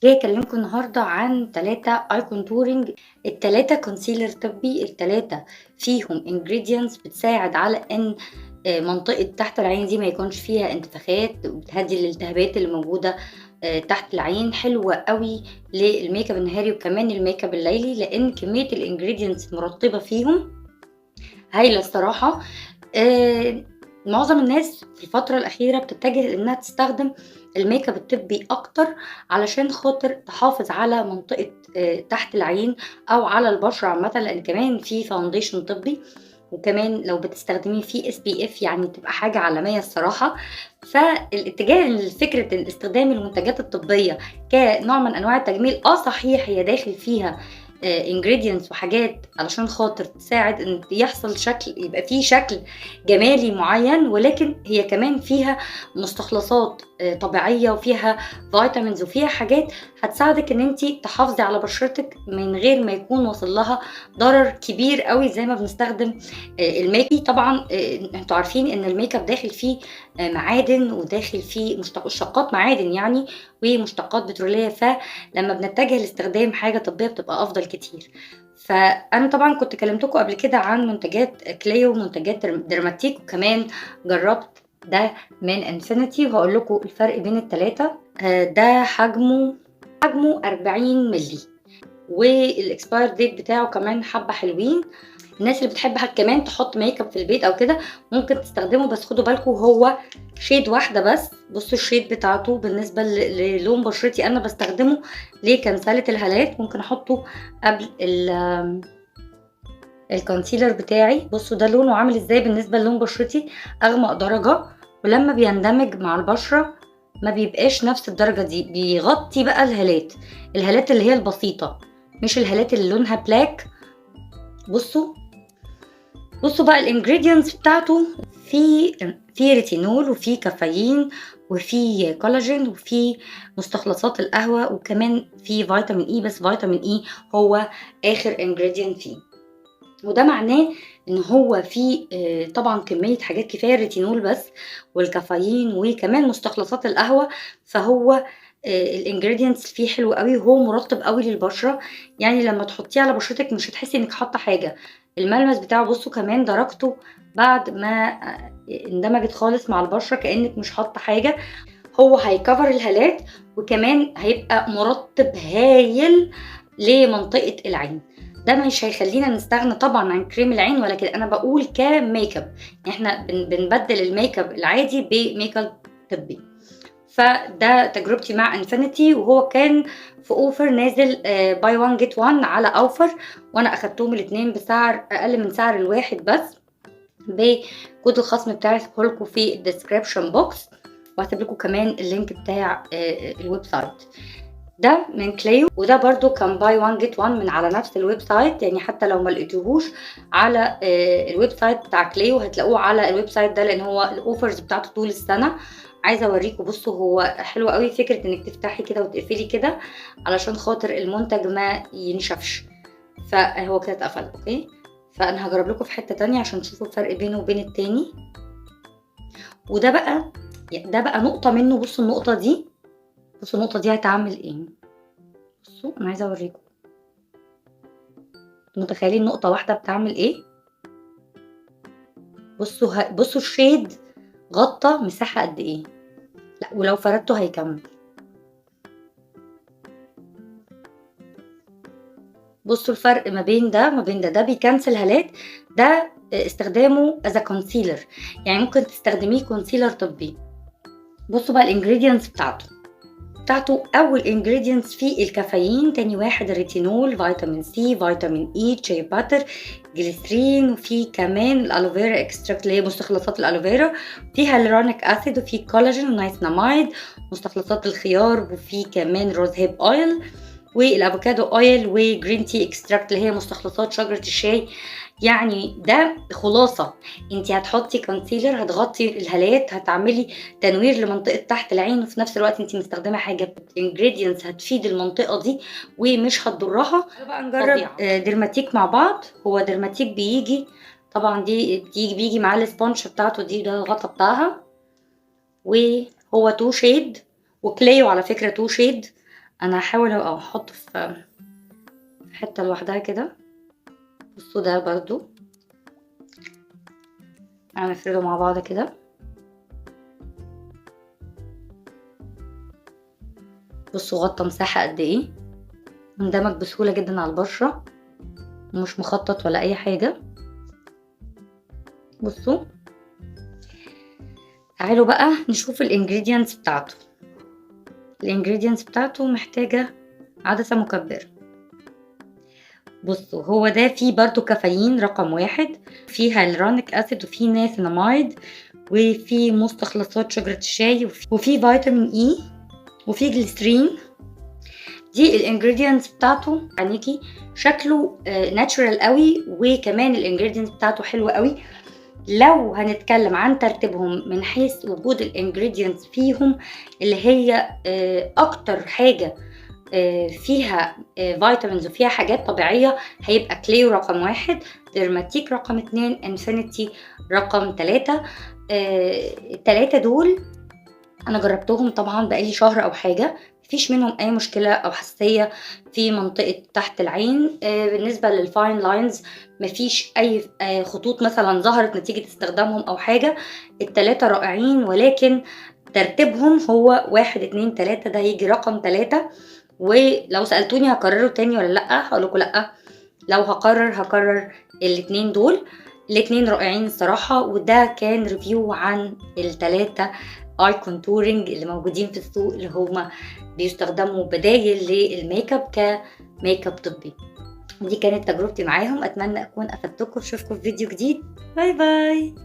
جاية أكلمكم النهارده عن 3 eye contouring. ال3 concealer طبي، ال3 فيهم ingredients بتساعد على إن منطقة تحت العين دي ما يكونش فيها انتفاخات، وبتهدّي الالتهابات اللي موجودة تحت العين. حلوة أوي للmakeup النهاري وكمان الmakeup الليلي، لإن كمية الingredients المرطبة فيهم هايلة الصراحة. آآ معظم الناس في الفترة الأخيرة بتتجه إنها تستخدم الmakeup الطبي أكتر، علشان خاطر تحافظ على منطقة تحت العين أو على البشرة عامةً، لإن كمان في foundation طبي، وكمان لو بتستخدمي فيه SPF يعني تبقى حاجة عالمية الصراحة. فالاتجاه لفكرة استخدام المنتجات الطبية كنوع من أنواع التجميل، صحيح هي داخل فيها ingredients وحاجات علشان خاطر تساعد إن يحصل شكل، يبقى في شكل جمالي معين، ولكن هي كمان فيها مستخلصات طبيعية، وفيها vitamins، وفيها حاجات هتساعدك إن أنتِ تحافظي على بشرتِك من غير ما يكون واصل لها ضرر كبير أوي زي ما بنستخدم الMake. طبعًا أنتم عارفين إن الMake up داخل فيه معادن، وداخل فيه مشتقات معادن يعني، ومشتقات بترولية، فلمّا بنتجه لاستخدام حاجة طبية بتبقى أفضل كتير. فأنا طبعًا كنت كلمتكم قبل كده عن منتجات كليو ومنتجات درماتيك، وكمان جربت ده من انفينيتي، وهاقول لكم الفرق بين ال3. ده حجمه 40 مللي، والexpire date بتاعه كمان حبة حلوين. الناس اللي بتحب كمان تحط ميك اب في البيت او كده ممكن تستخدمه، بس خدوا بالكم هو شيد واحدة بس. بصوا الشيد بتاعته بالنسبة للون بشرتي انا بستخدمه لكنسلة الهالات، ممكن احطه قبل الكونسيلر بتاعي. بصوا ده لونه عامل ازاي بالنسبة للون بشرتي، اغمق درجة، ولما بيندمج مع البشرة ما بيبقاش نفس الدرجة دي، بيغطي بقى الهالات اللي هي البسيطة، مش الهالات اللي لونها بلاك. بصوا بقى الانجريدينتس بتاعته، في ريتينول، وفي كافيين، وفي كولاجين، وفي مستخلصات القهوة، وكمان في فيتامين اي، بس فيتامين اي هو اخر انجريدينت فيه. وده معناه ان هو فيه طبعا كمية حاجات كفاية، الريتينول بس والكافيين وكمان مستخلصات القهوة، فهو الانجريدينتس فيه حلو قوي، وهو مرطب قوي للبشرة. يعني لما تحطيه على بشرتك مش هتحسي انك حاطة حاجة. الملمس بتاعه بصوا كمان درجته بعد ما اندمجت خالص مع البشرة كأنك مش حاطة حاجة. هو هيكفر الهالات، وكمان هيبقى مرطب هايل لمنطقة العين. ده مش هيخلينا نستغنى طبعا عن كريم العين، ولكن انا بقول كميك اب، احنا بنبدل الميك اب العادي بميك اب طبي. فده تجربتي مع انفينيتي، وهو كان في اوفر نازل باي 1 جيت 1 على اوفر، وانا اخدتهم الاثنين بسعر اقل من سعر الواحد بس. بكود الخصم بتاعي هسيبهولكوا في الديسكريبشن بوكس، وهسيب لكم كمان اللينك بتاع الويب سايت. ده من كليو، وده برضو كان باي 1 جيت 1 من على نفس الويب سايت. يعني حتى لو ما لقيتوهوش على الويب سايت بتاع كليو هتلاقوه على الويب سايت ده، لان هو الاوفرز بتاعته طول السنه. عايزه اوريكم، بصوا هو حلو قوي فكره انك تفتحي كده وتقفلي كده علشان خاطر المنتج ما ينشفش. فهو كده اتقفل اوكي. فانا هجرب لكم في حته تانية عشان تشوفوا الفرق بينه وبين التاني. وده بقى ده بقى نقطه منه. بصوا النقطه دي، بصوا النقطه دي هتعمل ايه. بصوا انا عايزه اوريكم، متخيلين نقطة واحدة بتعمل ايه. بصوا الشيد غطى مساحة قد ايه. لا ولو فردته هيكمل. بصوا الفرق ما بين ده ده بيكنسل هالات، ده استخدامه as a concealer، يعني ممكن تستخدميه كونسيلر طبي. بصوا بقى الانجريدينتس بتاعته. اول انجريدينتس فيه الكافيين، تاني واحد الريتينول، فيتامين سي، فيتامين اي، تشي باتر، جليسرين، وفي كمان الالوفيرا اكستراكت اللي هي مستخلصات الالوفيرا، في هيالورونيك اسيد، وفي كولاجين ونايسناميد، مستخلصات الخيار، وفي كمان روز هيب اويل، والافوكادو اويل، وجرين تي اكستراكت اللي هي مستخلصات شجرة الشاي. يعني ده خلاصة، انت هتحطي كونسيلر هتغطي الهالات، هتعملي تنوير لمنطقة تحت العين، وفي نفس الوقت انت مستخدمة حاجة انجريدينتس هتفيد المنطقة دي ومش هتضرها. بقى نجرب درماتيك مع بعض. هو درماتيك بيجي طبعا، دي بيجي معاه السبونج بتاعته دي، ده الغطا بتاعها، وهو تو شيد. وكليو على فكرة تو شيد، أنا هاحاول أبقى أحطه في حتة لوحدها كده. بصوا ده برضو هنفرده مع بعض كده. بصوا غطى مساحة قد ايه، اندمج بسهولة جدا على البشرة ومش مخطط ولا اي حاجة. بصوا تعالوا بقى نشوف الانجريدينتس بتاعته. الانجريدينتس بتاعته محتاجة عدسة مكبرة. بصوا هو ده فيه برضو كافيين رقم 1، فيه هيالورونيك اسيد وفيه نياسيناميد وفيه مستخلصات شجرة الشاي وفيه فيتامين اي وفيه جليسرين. دي الانجريدينتس بتاعته عينيكي شكله ناتشورال قوي، وكمان الانجريدينتس بتاعته حلوة قوي. لو هنتكلم عن ترتيبهم من حيث وجود الانجريدينتس فيهم، اللي هي اكتر حاجة فيها فيتامينز وفيها حاجات طبيعية، هيبقى كليو رقم 1، ديرماتيك رقم 2، انفينيتي رقم 3. التلاتة دول انا جربتهم طبعا بقالي شهر او حاجة، مفيش منهم اي مشكلة او حساسية في منطقة تحت العين. بالنسبة للفاين لاينز مفيش اي خطوط مثلا ظهرت نتيجة استخدامهم او حاجة. التلاتة رائعين، ولكن ترتيبهم هو 1 2 3، ده هيجي رقم 3. ولو سألتوني هكرره تاني ولا لأ، هقولكوا لأ. لو هكرر الاتنين دول، الاتنين رائعين الصراحة. وده كان ريفيو عن التلاتة اي كونتورنج اللي موجودين في السوق، اللي هما بيستخدموا بدايل للميك اب كميك اب طبي. دي كانت تجربتي معاهم، اتمنى اكون افدتكم. اشوفكم في فيديو جديد. باي باي.